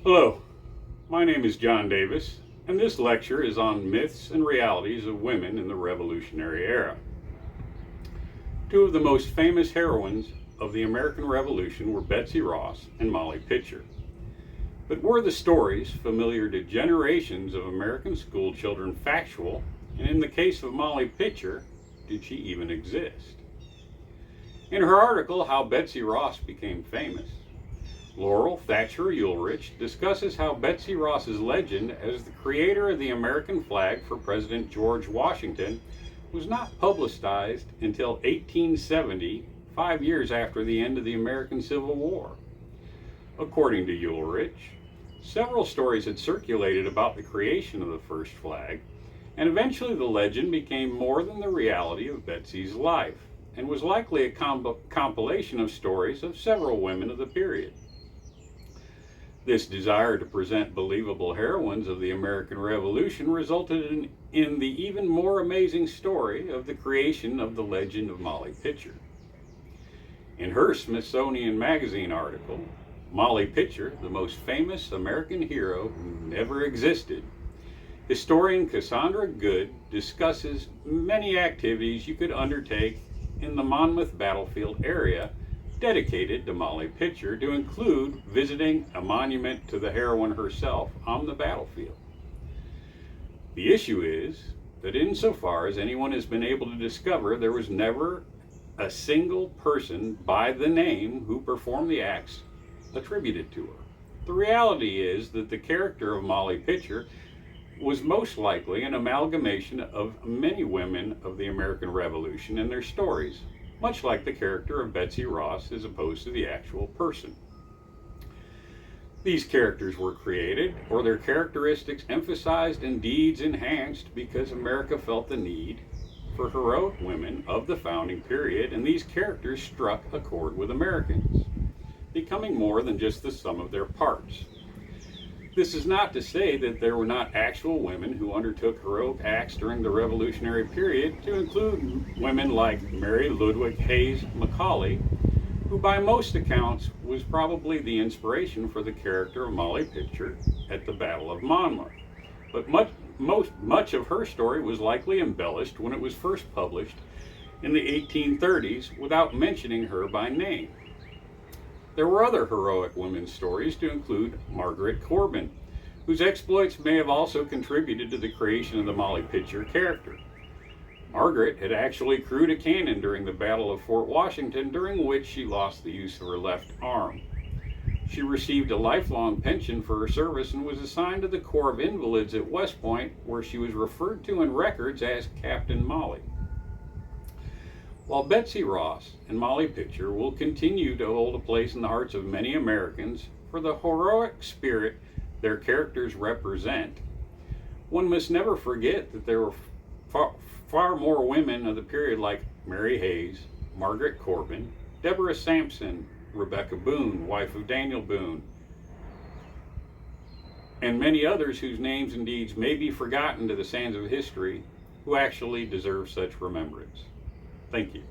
Hello, my name is John Davis, and this lecture is on myths and realities of women in the Revolutionary era. Two of the most famous heroines of the American Revolution were Betsy Ross and Molly Pitcher. But were the stories familiar to generations of American school children factual, and in the case of Molly Pitcher, did she even exist? In her article, How Betsy Ross Became Famous, Laurel Thatcher Ulrich discusses how Betsy Ross's legend as the creator of the American flag for President George Washington was not publicized until 1870, 5 years after the end of the American Civil War. According to Ulrich, several stories had circulated about the creation of the first flag, and eventually the legend became more than the reality of Betsy's life, and was likely a compilation of stories of several women of the period. This desire to present believable heroines of the American Revolution resulted in the even more amazing story of the creation of the legend of Molly Pitcher. In her Smithsonian Magazine article, Molly Pitcher, the most famous American hero who never existed, historian Cassandra Good discusses many activities you could undertake in the Monmouth battlefield area dedicated to Molly Pitcher, to include visiting a monument to the heroine herself on the battlefield. The issue is that insofar as anyone has been able to discover, there was never a single person by the name who performed the acts attributed to her. The reality is that the character of Molly Pitcher was most likely an amalgamation of many women of the American Revolution and their stories, much like the character of Betsy Ross as opposed to the actual person. These characters were created, or their characteristics emphasized and deeds enhanced, because America felt the need for heroic women of the founding period, and these characters struck a chord with Americans, becoming more than just the sum of their parts. This is not to say that there were not actual women who undertook heroic acts during the Revolutionary period, to include women like Mary Ludwig Hayes Macaulay, who by most accounts was probably the inspiration for the character of Molly Pitcher at the Battle of Monmouth. But much of her story was likely embellished when it was first published in the 1830s without mentioning her by name. There were other heroic women's stories, to include Margaret Corbin, whose exploits may have also contributed to the creation of the Molly Pitcher character. Margaret had actually crewed a cannon during the Battle of Fort Washington, during which she lost the use of her left arm. She received a lifelong pension for her service and was assigned to the Corps of Invalids at West Point, where she was referred to in records as Captain Molly. While Betsy Ross and Molly Pitcher will continue to hold a place in the hearts of many Americans for the heroic spirit their characters represent, one must never forget that there were far more women of the period like Mary Hayes, Margaret Corbin, Deborah Sampson, Rebecca Boone, wife of Daniel Boone, and many others whose names and deeds may be forgotten to the sands of history, who actually deserve such remembrance. Thank you.